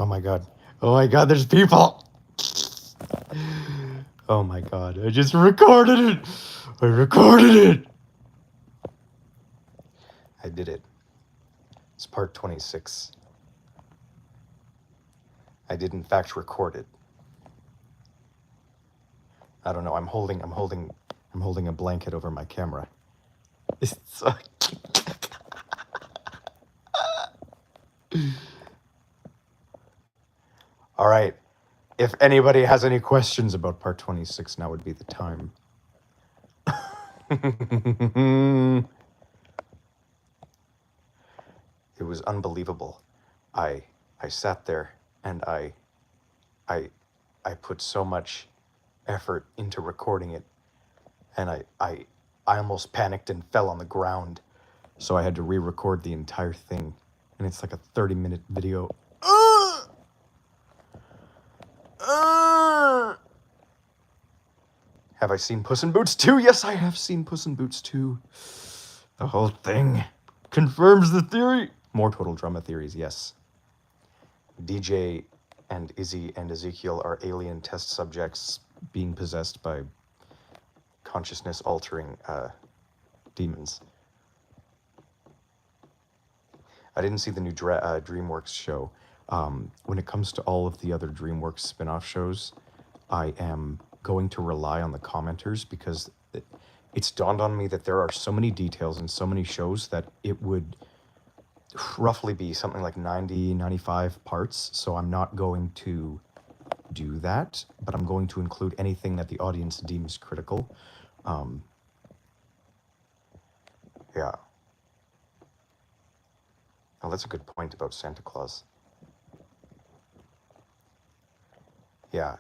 Oh my god. Oh my god, there's people! Oh my god, I just recorded it! I recorded it! I did it. It's part 26. I did in fact record it. I don't know, I'm holding a blanket over my camera. It's so All right. If anybody has any questions about part 26, now would be the time. It was unbelievable. I sat there and I put so much effort into recording it, and I almost panicked and fell on the ground. So I had to re-record the entire thing, and it's like a 30-minute video. Have I seen Puss in Boots 2? Yes, I have seen Puss in Boots 2. The whole thing confirms the theory. More total drama theories, yes. DJ and Izzy and Ezekiel are alien test subjects being possessed by consciousness-altering demons. I didn't see the new DreamWorks show. When it comes to all of the other DreamWorks spin-off shows, I am going to rely on the commenters, because it's dawned on me that there are so many details in so many shows that it would roughly be something like 90, 95 parts. So I'm not going to do that, but I'm going to include anything that the audience deems critical. Yeah. Oh, that's a good point about Santa Claus. Yeah,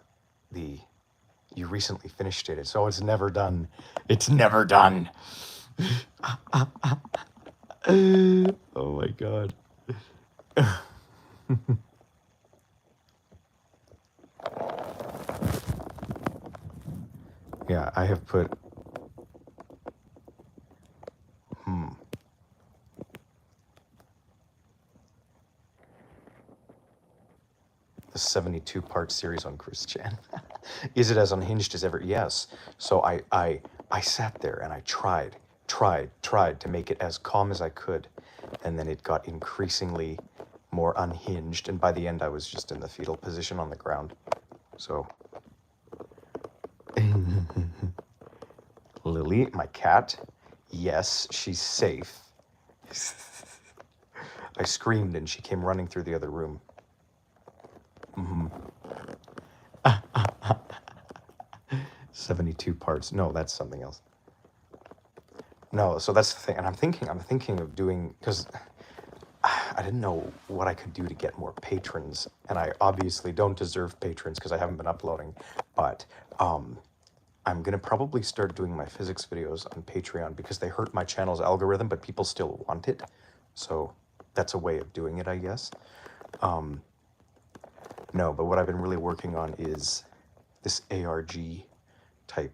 you recently finished it, so it's never done. It's never done. Oh my god. Yeah, I have put the 72-part series on Chris Chan. Is it as unhinged as ever? Yes. So I sat there and I tried to make it as calm as I could, and then it got increasingly more unhinged, and by the end I was just in the fetal position on the ground. So Lily, my cat, yes, she's safe. I screamed and she came running through the other room. 72 parts. No, that's something else. No, so that's the thing. And I'm thinking of doing, because I didn't know what I could do to get more patrons. And I obviously don't deserve patrons because I haven't been uploading. But I'm going to probably start doing my physics videos on Patreon, because they hurt my channel's algorithm, but people still want it. So that's a way of doing it, I guess. No, but what I've been really working on is this ARG type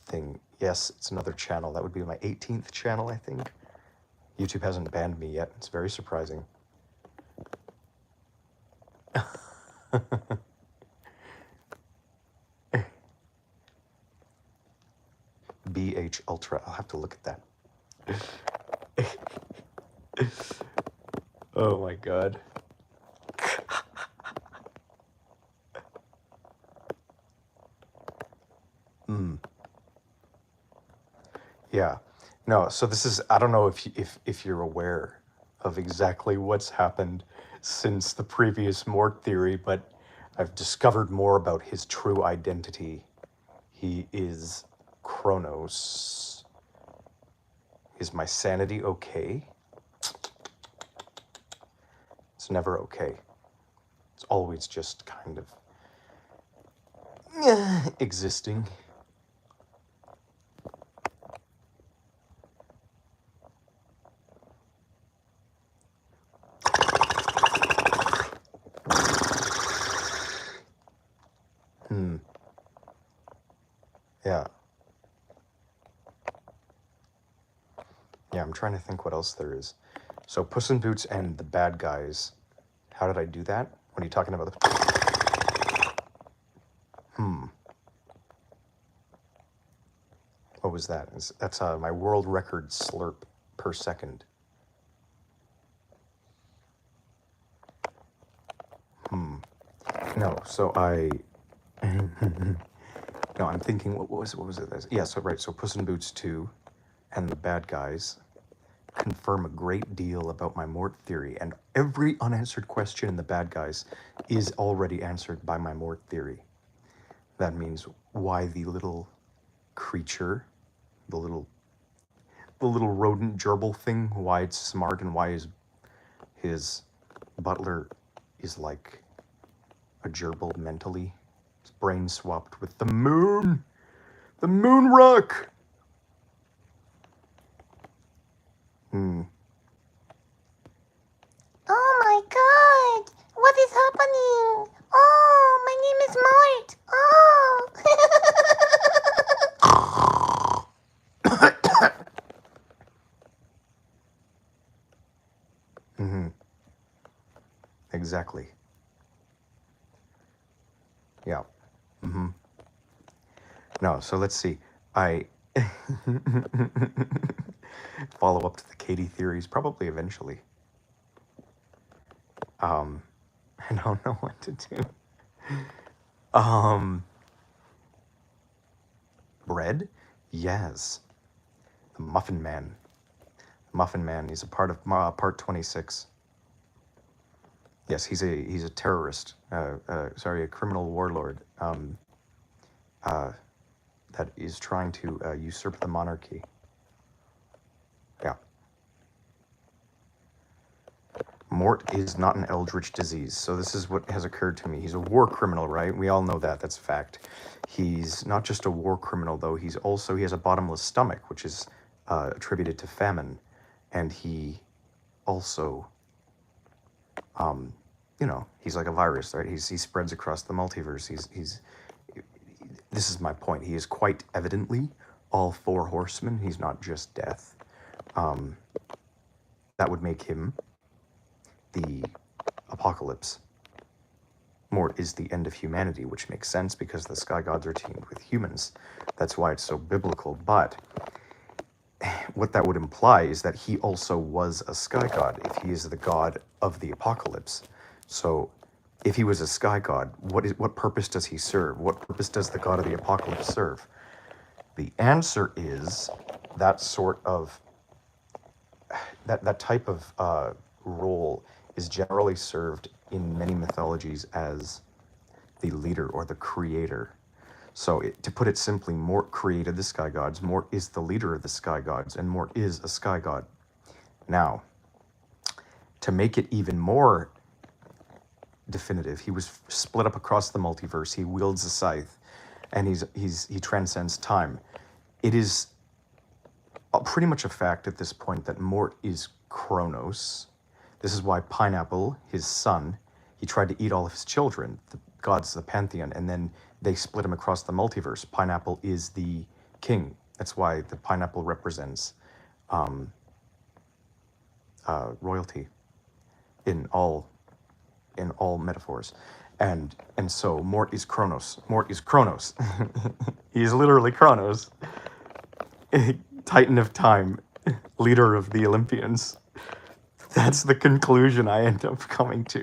thing. Yes, it's another channel. That would be my 18th channel, I think. YouTube hasn't banned me yet. It's very surprising. BH Ultra. I'll have to look at that. Oh my god. Yeah. No, so this is, I don't know if you're aware of exactly what's happened since the previous Mort theory, but I've discovered more about his true identity. He is Kronos. Is my sanity okay? It's never okay. It's always just kind of existing. Yeah. Yeah, I'm trying to think what else there is. So Puss in Boots and the bad guys. How did I do that? When you're talking about the... What was that? That's my world record slurp per second. No, so I... No, I'm thinking, what was it? Yeah, so right, so Puss in Boots 2 and the bad guys confirm a great deal about my Mort theory, and every unanswered question in the bad guys is already answered by my Mort theory. That means why the little creature, the little rodent gerbil thing, why it's smart and why his butler is like a gerbil mentally. His brain swapped with the moon rock. Oh my god! What is happening? Oh, my name is Mort! Oh! Exactly. Yeah. No, so let's see. I follow up to the Katie theories probably eventually. I don't know what to do. Bread? Yes. The Muffin Man. Muffin Man. He's a part of part 26. Yes, he's a terrorist. Sorry, a criminal warlord. That is trying to usurp the monarchy. Yeah. Mort is not an eldritch disease. So this is what has occurred to me. He's a war criminal, right? We all know that. That's a fact. He's not just a war criminal, though. He has a bottomless stomach, which is attributed to famine. And he also, he's like a virus, right? He spreads across the multiverse. This is my point. He is quite evidently all four horsemen. He's not just death. That would make him the apocalypse. Mort is the end of humanity, which makes sense because the sky gods are teamed with humans. That's why it's so biblical. But what that would imply is that he also was a sky god if he is the god of the apocalypse. So if he was a sky god, what purpose does he serve? What purpose does the god of the apocalypse serve? The answer is that sort of that type of role is generally served in many mythologies as the leader or the creator. So to put it simply, Mort created the sky gods. Mort is the leader of the sky gods, and Mort is a sky god. Now, to make it even more definitive, he was split up across the multiverse. He wields a scythe, and he transcends time. It is pretty much a fact at this point that Mort is Kronos. This is why Pineapple, his son, he tried to eat all of his children, the gods, the pantheon, and then they split him across the multiverse. Pineapple is the king. That's why the pineapple represents royalty in all metaphors. And so Mort is Kronos. Mort is Kronos. He is literally Kronos. Titan of time, leader of the Olympians. That's the conclusion I end up coming to.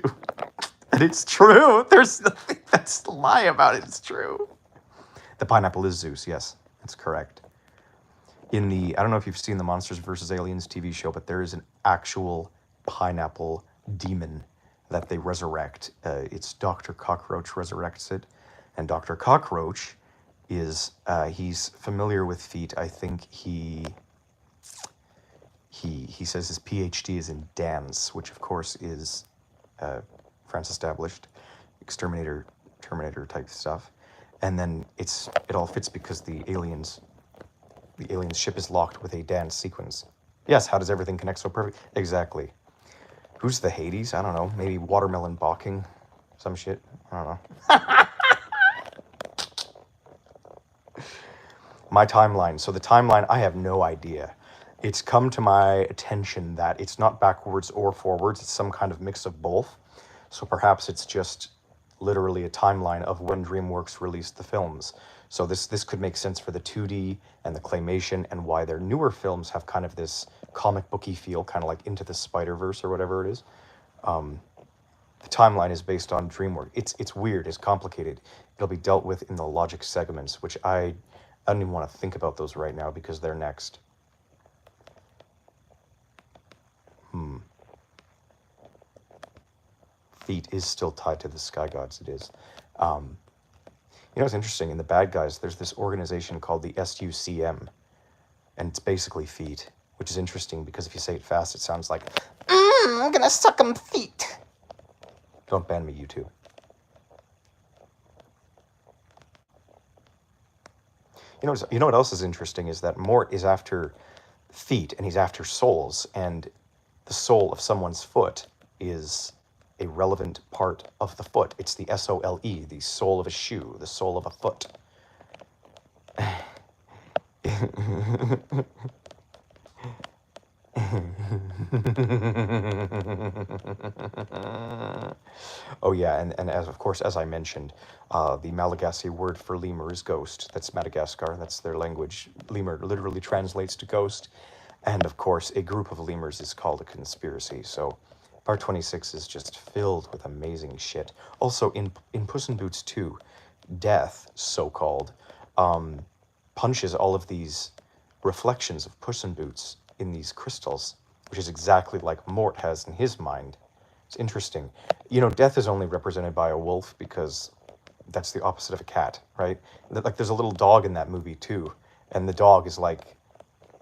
And it's true. There's nothing that's a lie about it. It's true. The pineapple is Zeus. Yes, that's correct. I don't know if you've seen the Monsters vs. Aliens TV show, but there is an actual pineapple demon that they resurrect. It's Dr. Cockroach resurrects it. And Dr. Cockroach is, he's familiar with feet. I think he says his PhD is in dance, which of course is France established, exterminator, Terminator type stuff. And then it all fits because the aliens ship is locked with a dance sequence. Yes, how does everything connect so perfect? Exactly. Who's the Hades? I don't know. Maybe watermelon balking, some shit. I don't know. My timeline. So the timeline, I have no idea. It's come to my attention that it's not backwards or forwards. It's some kind of mix of both. So perhaps it's just literally a timeline of when DreamWorks released the films. So this could make sense for the 2D and the claymation, and why their newer films have kind of this comic booky feel, kind of like Into the Spider-Verse or whatever it is. The timeline is based on DreamWorks. It's weird. It's complicated. It'll be dealt with in the logic segments, which I don't even want to think about those right now because they're next. Feet is still tied to the Sky Gods. It is. You know, it's interesting. In the bad guys, there's this organization called the SUCM, and it's basically feet, which is interesting because if you say it fast, it sounds like, I'm gonna suck 'em feet. Don't ban me, YouTube. You know what else is interesting is that Mort is after feet, and he's after souls, and the sole of someone's foot is a relevant part of the foot. It's the SOLE, the sole of a shoe, the sole of a foot. Oh yeah, and as of course, as I mentioned, the Malagasy word for lemur is ghost. That's Madagascar. That's their language. Lemur literally translates to ghost, and of course, a group of lemurs is called a conspiracy. So, Part 26 is just filled with amazing shit. Also, in Puss in Boots 2, Death, so called, punches all of these reflections of Puss in Boots in these crystals, which is exactly like Mort has in his mind. It's interesting. You know, death is only represented by a wolf because that's the opposite of a cat, right? Like, there's a little dog in that movie too, and the dog is like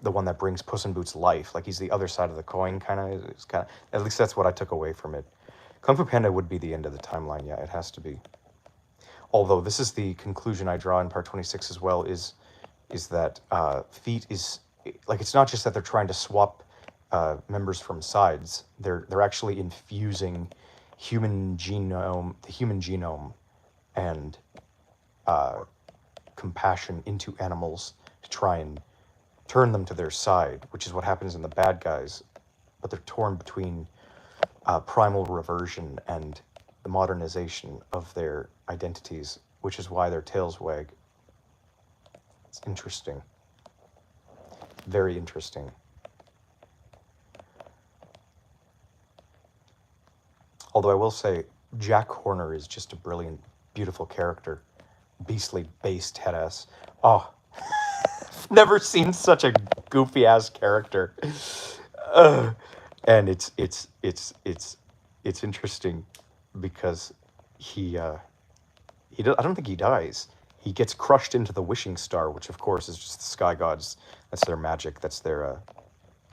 the one that brings Puss in Boots life. Like, he's the other side of the coin, kind of. It's kind of, at least that's what I took away from it. Kung Fu Panda would be the end of the timeline. Yeah, it has to be. Although this is the conclusion I draw in Part 26 as well, is that feet is like, it's not just that they're trying to swap members from sides. They're actually infusing the human genome and compassion into animals to try and turn them to their side, which is what happens in the bad guys. But they're torn between primal reversion and the modernization of their identities, which is why their tails wag. It's interesting. Very interesting. Although I will say, Jack Horner is just a brilliant, beautiful character. Beastly, based head-ass. Oh, I've never seen such a goofy-ass character. And it's interesting because I don't think he dies. He gets crushed into the wishing star, which of course is just the Sky Gods. That's their magic. That's their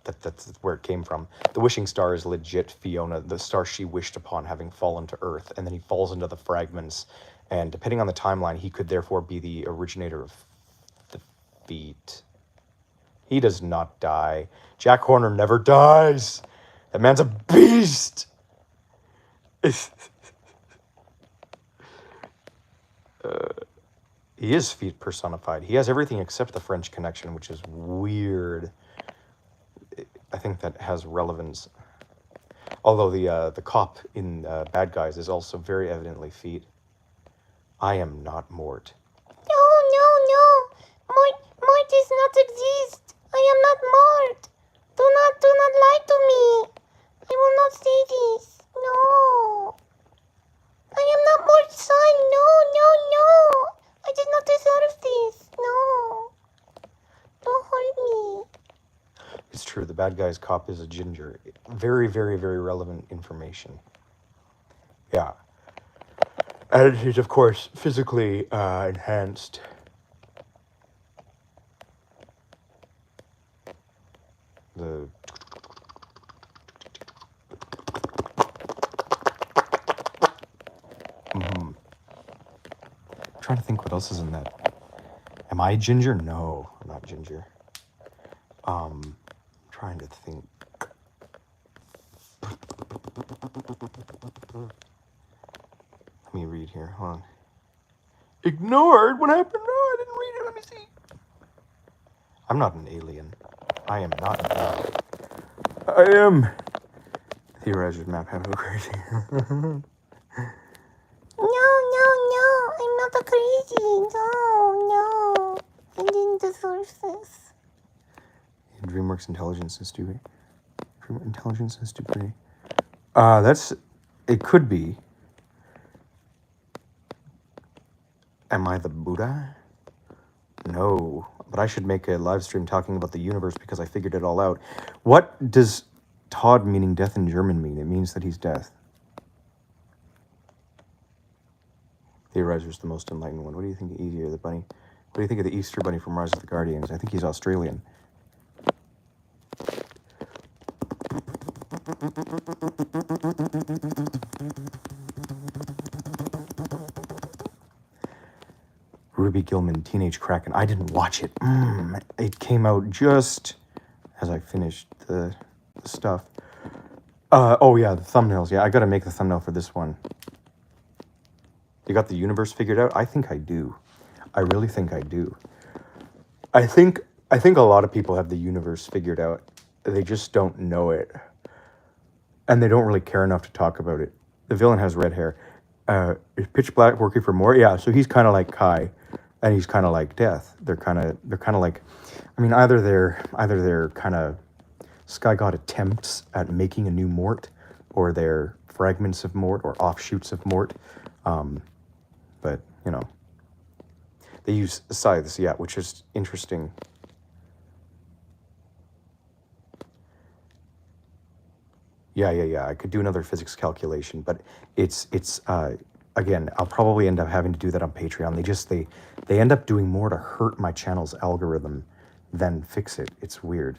that's where it came from. The wishing star is legit Fiona, the star she wished upon, having fallen to Earth, and then he falls into the fragments. And depending on the timeline, he could therefore be the originator of the feet. He does not die. Jack Horner never dies. That man's a beast. He is feet personified. He has everything except the French Connection, which is weird. I think that has relevance. Although the cop in Bad Guys is also very evidently feet. I am not Mort. No. Mort does not exist. I am not Mort. Do not lie to me. I will not say this. No. I am not Mort's son. No. I did not deserve this. No. Don't hurt me. It's true, the Bad Guys cop is a ginger. Very, very, very relevant information. Yeah. And he's, of course, physically enhanced. The... I'm trying to think what else is in that. Am I ginger? No, I'm not ginger. Trying to think. Let me read here. Hold on. Ignored? What happened? No, I didn't read it. Let me see. I'm not an alien. I am not an alien. I am. Theorized map have no crazy. No, I'm not a crazy. No. I didn't deserve this. DreamWorks Intelligence is stupid. Intelligence is stupid. That's... It could be. Am I the Buddha? No. But I should make a live stream talking about the universe because I figured it all out. What does Todd meaning death in German mean? It means that he's death. Theorizer's the most enlightened one. What do you think of Easier, the bunny? What do you think of the Easter Bunny from Rise of the Guardians? I think he's Australian. Ruby Gillman, Teenage Kraken. I didn't watch it. It came out just as I finished the stuff. Oh yeah, the thumbnails. Yeah, I gotta make the thumbnail for this one. You got the universe figured out? I think I do. I really think I do. I think a lot of people have the universe figured out. They just don't know it. And they don't really care enough to talk about it. The villain has red hair. Is Pitch Black working for Mort? Yeah, so he's kind of like Kai, and he's kind of like Death. They're kind of like, I mean, either they're kind of Sky God attempts at making a new Mort, or they're fragments of Mort or offshoots of Mort. But you know, they use scythes, yeah, which is interesting. Yeah. I could do another physics calculation, but it's again, I'll probably end up having to do that on Patreon. They end up doing more to hurt my channel's algorithm than fix it. It's weird.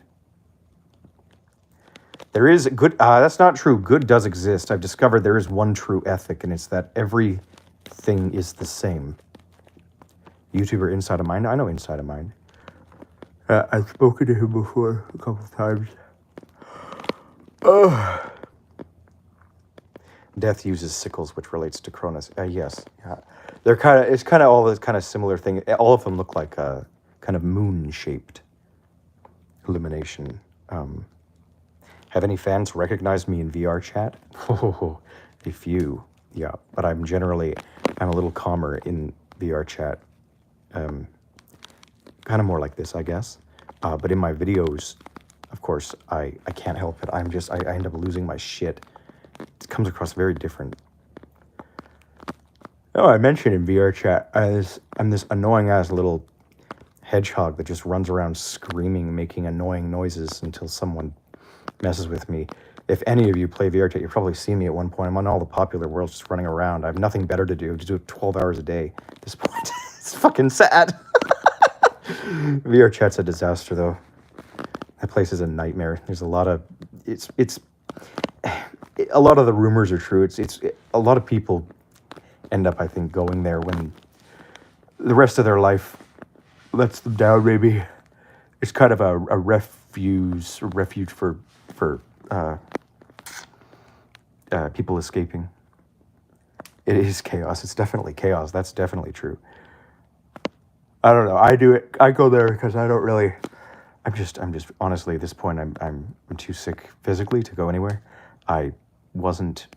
There is good. That's not true. Good does exist. I've discovered there is one true ethic, and it's that everything is the same. YouTuber Inside of Mind. I know Inside of Mind. I've spoken to him before a couple of times. Death uses sickles, which relates to Cronus. Yes, yeah. They're kind of. It's kind of all this kind of similar thing. All of them look like a kind of moon-shaped illumination. Have any fans recognized me in VR chat? Oh, a few, yeah. But I'm a little calmer in VR chat. Kind of more like this, I guess. But in my videos, of course, I can't help it. I end up losing my shit. It comes across very different. Oh, I mentioned in VR chat, I'm this annoying ass little hedgehog that just runs around screaming, making annoying noises until someone messes with me. If any of you play VR chat, you've probably seen me at one point. I'm on all the popular worlds just running around. I have nothing better to do. Just do it 12 hours a day at this point. It's fucking sad. VR chat's a disaster, though. That place is a nightmare. There's a lot of... a lot of the rumors are true. A lot of people end up, I think, going there when the rest of their life lets them down, maybe. It's kind of a refuge for people escaping. It is chaos. It's definitely chaos. That's definitely true. I don't know. I do it. I go there because I don't really. I'm just honestly at this point. I'm too sick physically to go anywhere. I wasn't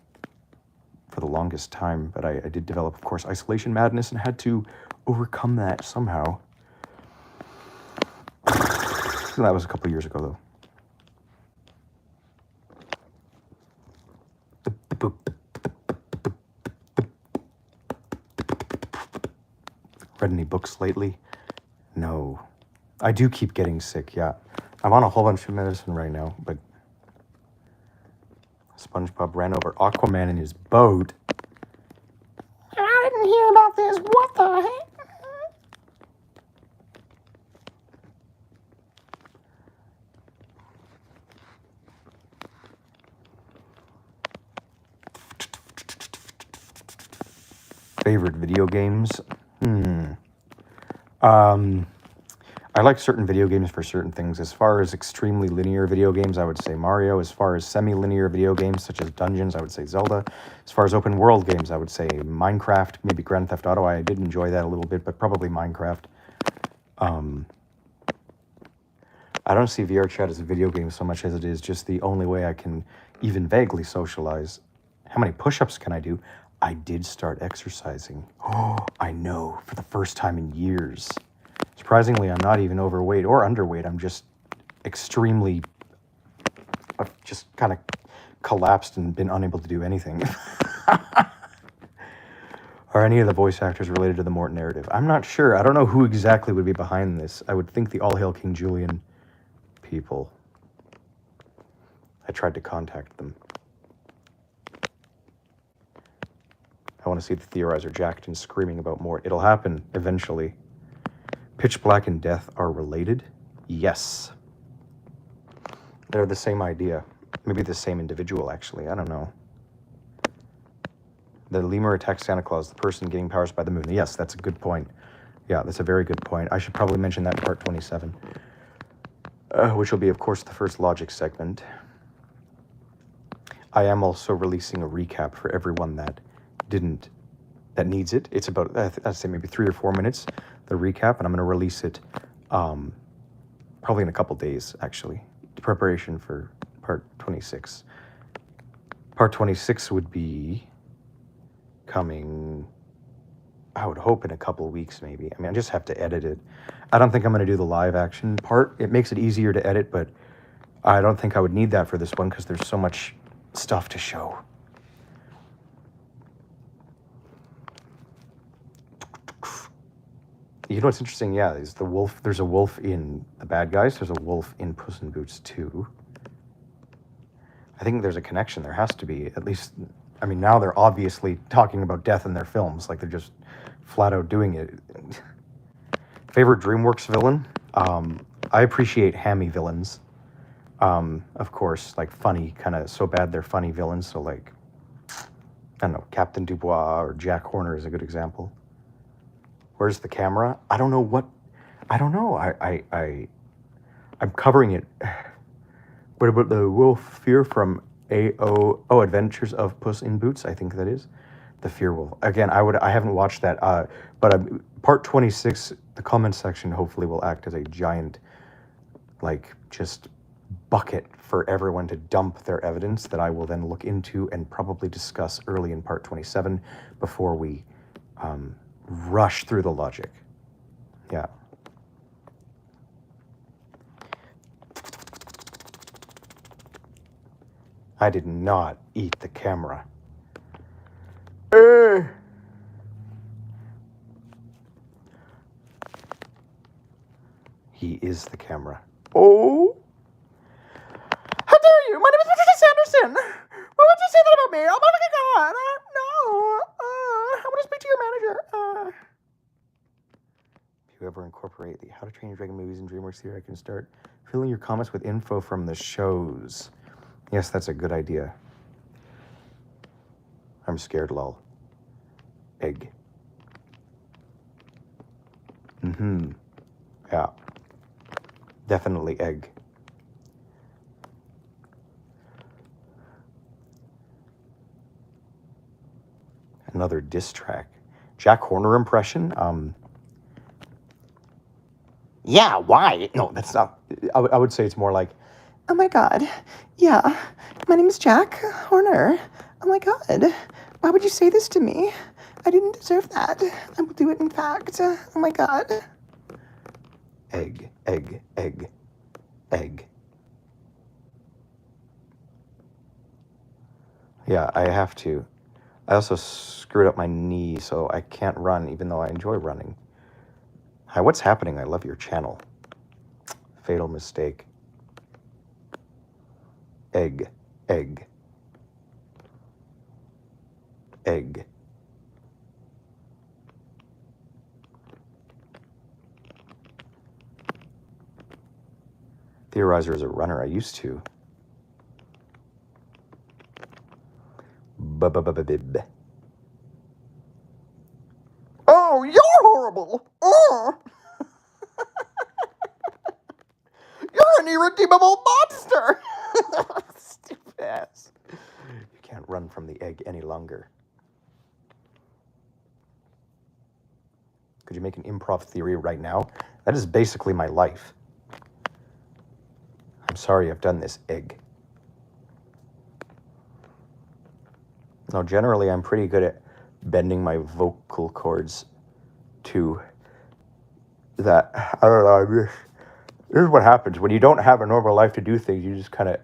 for the longest time, but I did develop, of course, isolation madness and had to overcome that somehow. That was a couple of years ago, though. Read any books lately? No. I do keep getting sick, yeah. I'm on a whole bunch of medicine right now, but SpongeBob ran over Aquaman in his boat. I didn't hear about this. What the heck? Favorite video games? I like certain video games for certain things. As far as extremely linear video games, I would say Mario. As far as semi-linear video games, such as Dungeons, I would say Zelda. As far as open world games, I would say Minecraft, maybe Grand Theft Auto. I did enjoy that a little bit, but probably Minecraft. I don't see VR chat as a video game so much as it is just the only way I can even vaguely socialize. How many push-ups can I do? I did start exercising. Oh, I know, for the first time in years. Surprisingly, I'm not even overweight or underweight. I'm just extremely, I've just kind of collapsed and been unable to do anything. Are any of the voice actors related to the Mort narrative? I'm not sure. I don't know who exactly would be behind this. I would think the All Hail King Julian people. I tried to contact them. I want to see the theorizer jacked and screaming about Mort. It'll happen eventually. Pitch Black and Death are related? Yes. They're the same idea. Maybe the same individual, actually. I don't know. The lemur attacks Santa Claus, the person getting powers by the moon. Yes, that's a good point. Yeah, that's a very good point. I should probably mention that in part 27. Which will be, of course, the first logic segment. I am also releasing a recap for everyone that needs it. It's about, I'd say maybe 3 or 4 minutes, the recap, and I'm going to release it probably in a couple days, actually, in preparation for part 26. Part 26 would be coming, I would hope, in a couple weeks, maybe. I mean, I just have to edit it. I don't think I'm going to do the live action part. It makes it easier to edit, but I don't think I would need that for this one because there's so much stuff to show. You know what's interesting? Yeah, is the wolf. There's a wolf in The Bad Guys. There's a wolf in Puss in Boots 2. I think there's a connection. There has to be, at least. I mean, now they're obviously talking about death in their films. Like, they're just flat out doing it. Favorite DreamWorks villain? I appreciate hammy villains. Of course, like funny, kind of so bad they're funny villains. So, like, I don't know, Captain Dubois or Jack Horner is a good example. Where's the camera? I don't know what. I don't know. I'm covering it. What about the wolf fear from Adventures of Puss in Boots? I think that is the Fear Wolf. Again, I haven't watched that. But part 26, the comment section hopefully will act as a giant, like, just bucket for everyone to dump their evidence that I will then look into and probably discuss early in part 27 before we rush through the logic. Yeah. I did not eat the camera. He is the camera. Oh! How dare you? My name is Patricia Sanderson! Why would you say that about me? Oh my God! No! I want to speak to your manager. If you ever incorporate the How to Train Your Dragon movies in DreamWorks theater, I can start filling your comments with info from the shows. Yes, that's a good idea. I'm scared, lol. Egg. Yeah. Definitely egg. Another diss track. Jack Horner impression? Yeah, why? No, that's not. I would say it's more like, oh my God, yeah, my name is Jack Horner. Oh my God, why would you say this to me? I didn't deserve that. I will do it, in fact. Oh my God. Egg, egg, egg, egg. Yeah, I have to. I also screwed up my knee, so I can't run, even though I enjoy running. Hi, what's happening? I love your channel. Fatal mistake. Egg, egg, egg. Theorizer is a runner. I used to. Bib. Oh, you're horrible. Oh. You're an irredeemable monster. Stupid ass. You can't run from the egg any longer. Could you make an improv theory right now? That is basically my life. I'm sorry I've done this, egg. No, generally I'm pretty good at bending my vocal cords to that. I don't know. This is what happens when you don't have a normal life to do things. You just kind of,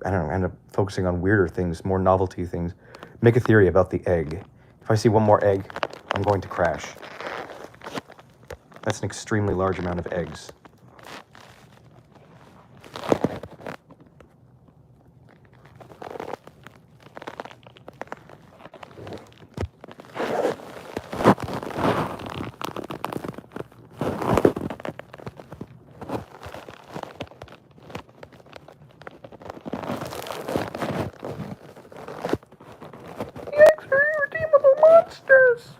I don't know, end up focusing on weirder things, more novelty things. Make a theory about the egg. If I see one more egg, I'm going to crash. That's an extremely large amount of eggs. The eggs are irredeemable monsters!